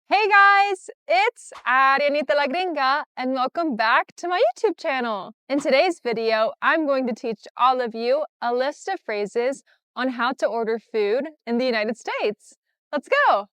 Hey guys, it's Ariannitalagringa and welcome back to my YouTube channel. In today's video, I'm going to teach all of you a list of phrases on how to order food in the United States. Let's go!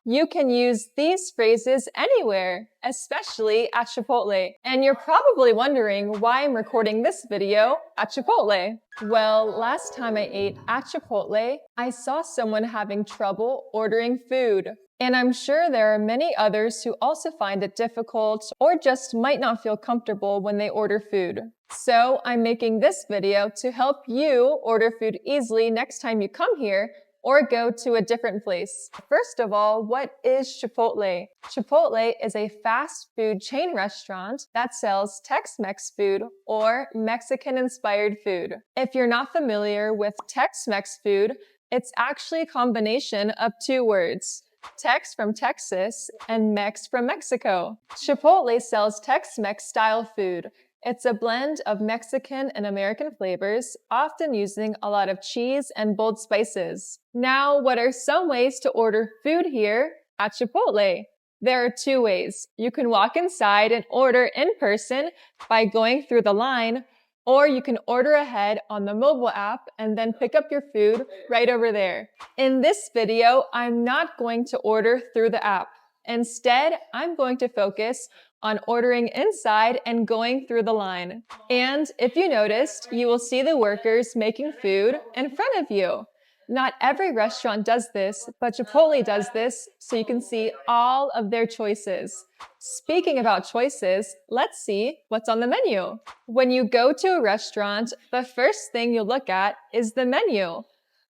You can use these phrases anywhere, especially at Chipotle. And you're probably wondering why I'm recording this video at Chipotle. Well, last time I ate at Chipotle, I saw someone having trouble ordering food. And I'm sure there are many others who also find it difficult or just might not feel comfortable when they order food. So I'm making this video to help you order food easily next time you come here or go to a different place. First of all, what is Chipotle? Chipotle is a fast food chain restaurant that sells Tex-Mex food or Mexican-inspired food. If you're not familiar with Tex-Mex food, it's actually a combination of two words. Tex from Texas and Mex from Mexico. Chipotle sells Tex-Mex style food. It's a blend of Mexican and American flavors, often using a lot of cheese and bold spices. Now, what are some ways to order food here at Chipotle? There are two ways. You can walk inside and order in person by going through the line, or you can order ahead on the mobile app and then pick up your food right over there. In this video, I'm not going to order through the app. Instead, I'm going to focus on ordering inside and going through the line. And if you noticed, you will see the workers making food in front of you. Not every restaurant does this, but Chipotle does this so you can see all of their choices. Speaking about choices, let's see what's on the menu. When you go to a restaurant, the first thing you look at is the menu.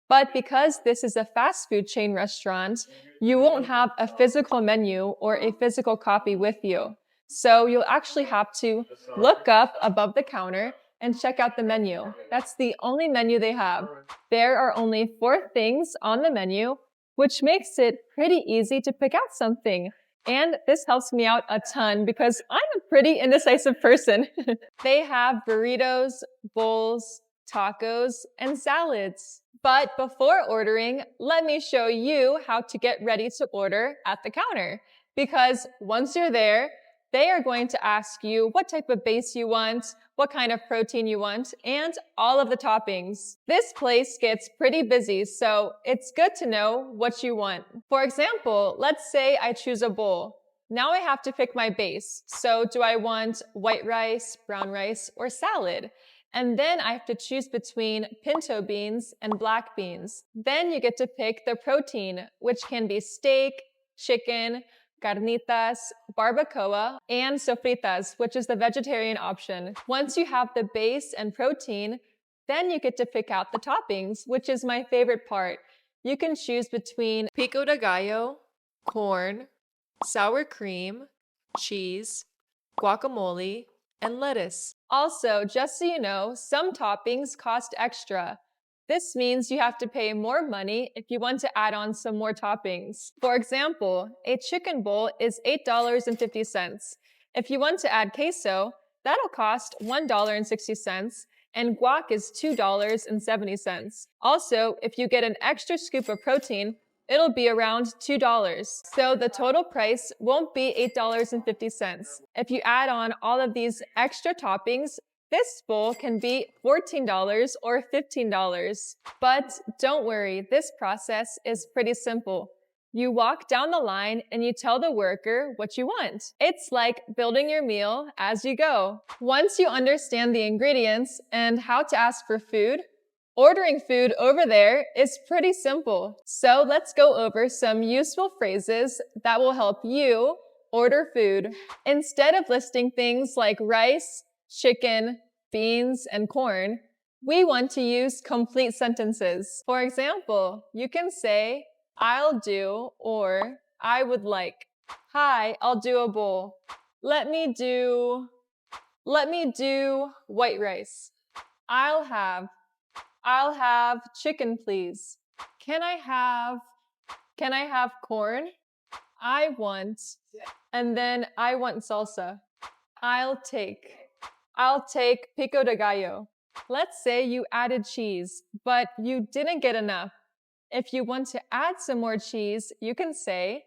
But because this is a fast food chain restaurant, you won't have a physical menu or a physical copy with you. So you'll actually have to look up above the counter and check out the menu. That's the only menu they have. There are only 4 things on the menu, which makes it pretty easy to pick out something. And this helps me out a ton because I'm a pretty indecisive person. They have burritos, bowls, tacos, and salads. But before ordering, let me show you how to get ready to order at the counter. Because once you're there, they are going to ask you what type of base you want, what kind of protein you want, and all of the toppings. This place gets pretty busy, so it's good to know what you want. For example, let's say I choose a bowl. Now I have to pick my base. So do I want white rice, brown rice, or salad? And then I have to choose between pinto beans and black beans. Then you get to pick the protein, which can be steak, chicken, carnitas, barbacoa, and sofritas, which is the vegetarian option. Once you have the base and protein, then you get to pick out the toppings, which is my favorite part. You can choose between pico de gallo, corn, sour cream, cheese, guacamole, and lettuce. Also, just so you know, some toppings cost extra. This means you have to pay more money if you want to add on some more toppings. For example, a chicken bowl is $8.50. If you want to add queso, that'll cost $1.60, and guac is $2.70. Also, if you get an extra scoop of protein, it'll be around $2. So the total price won't be $8.50. If you add on all of these extra toppings, this bowl can be $14 or $15. But don't worry, this process is pretty simple. You walk down the line and you tell the worker what you want. It's like building your meal as you go. Once you understand the ingredients and how to ask for food, ordering food over there is pretty simple. So let's go over some useful phrases that will help you order food. Instead of listing things like rice, chicken, beans, and corn, we want to use complete sentences. For example, you can say, I'll do, or I would like. Hi, I'll do a bowl. Let me do white rice. I'll have chicken, please. Can I have corn? I want, and then I want salsa. I'll take pico de gallo. Let's say you added cheese, but you didn't get enough. If you want to add some more cheese, you can say,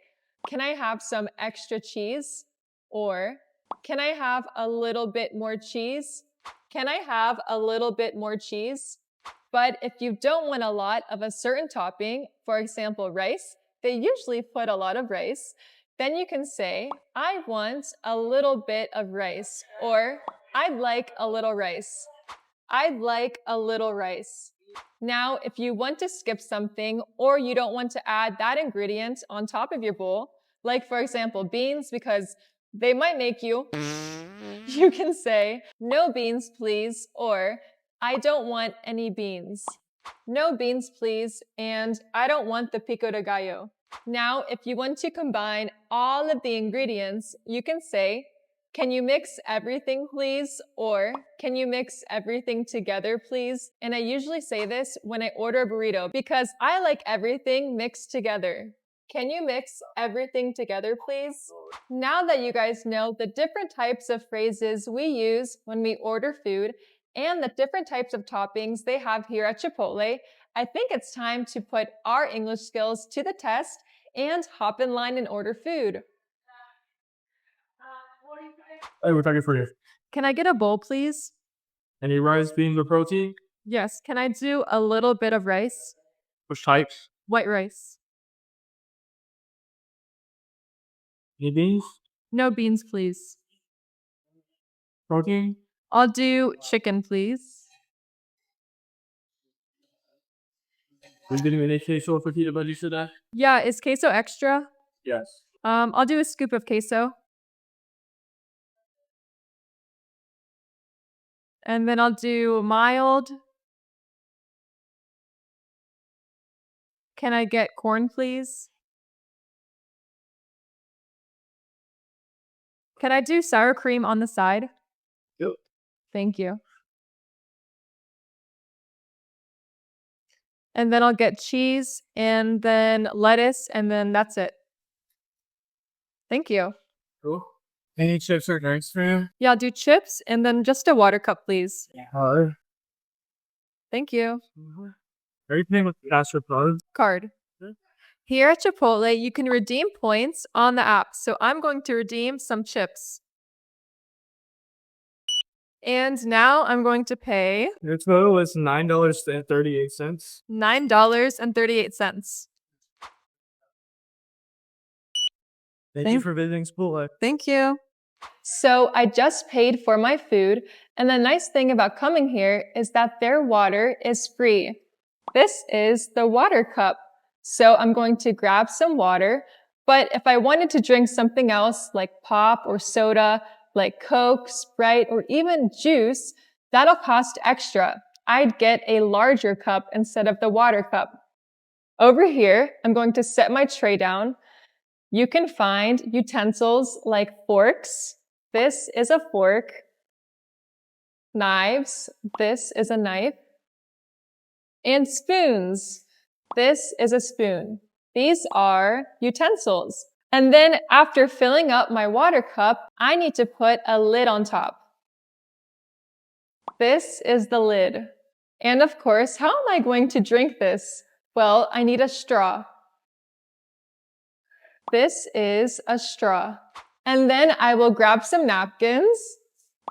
"Can I have some extra cheese?" Or, "Can I have a little bit more cheese?" Can I have a little bit more cheese? But if you don't want a lot of a certain topping, for example, rice, they usually put a lot of rice, then you can say, "I want a little bit of rice," or "I'd like a little rice." I'd like a little rice. Now, if you want to skip something or you don't want to add that ingredient on top of your bowl, like for example, beans, because they might make you, you can say, "No beans, please," or "I don't want any beans." No beans, please, and I don't want the pico de gallo. Now, if you want to combine all of the ingredients, you can say, "Can you mix everything, please?" Or, "Can you mix everything together, please?" And I usually say this when I order a burrito because I like everything mixed together. Can you mix everything together, please? Now that you guys know the different types of phrases we use when we order food and the different types of toppings they have here at Chipotle, I think it's time to put our English skills to the test and hop in line and order food. Hey, we're talking for you. Can I get a bowl, please? Any rice, beans, or protein? Yes. Can I do a little bit of rice? Which types? White rice. Any beans? No beans, please. Protein? I'll do chicken, please. We're getting an queso for peanut butter today? Yeah, is queso extra? Yes. I'll do a scoop of queso. And then I'll do mild. Can I get corn, please? Can I do sour cream on the side? Yep. Thank you. And then I'll get cheese and then lettuce and then that's it. Thank you. Cool. Any chips or drinks for you? Yeah, I'll do chips and then just a water cup, please. Hi. Thank you. Everything with cash or card? Card. Yeah. Here at Chipotle, you can redeem points on the app. So I'm going to redeem some chips. And now I'm going to pay Your total is $9.38. $9.38. Thank you for visiting Chipotle. Thank you. So I just paid for my food, and the nice thing about coming here is that their water is free. This is the water cup. So I'm going to grab some water, but if I wanted to drink something else like pop or soda, like Coke, Sprite, or even juice, that'll cost extra. I'd get a larger cup instead of the water cup. Over here, I'm going to set my tray down. You can find utensils like forks. This is a fork. Knives. This is a knife. And spoons. This is a spoon. These are utensils. And then after filling up my water cup, I need to put a lid on top. This is the lid. And of course, how am I going to drink this? Well, I need a straw. This is a straw. And then I will grab some napkins.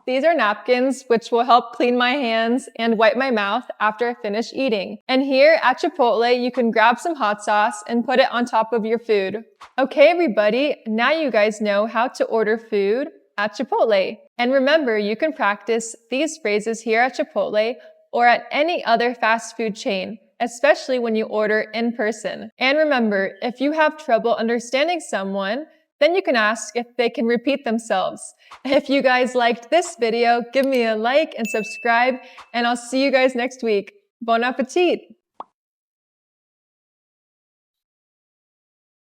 These are napkins which will help clean my hands and wipe my mouth after I finish eating. And here at Chipotle, you can grab some hot sauce and put it on top of your food. Okay, everybody, now you guys know how to order food at Chipotle. And remember, you can practice these phrases here at Chipotle or at any other fast food chain, especially when you order in person. And remember, if you have trouble understanding someone, then you can ask if they can repeat themselves. If you guys liked this video, give me a like and subscribe, and I'll see you guys next week. Bon appetit!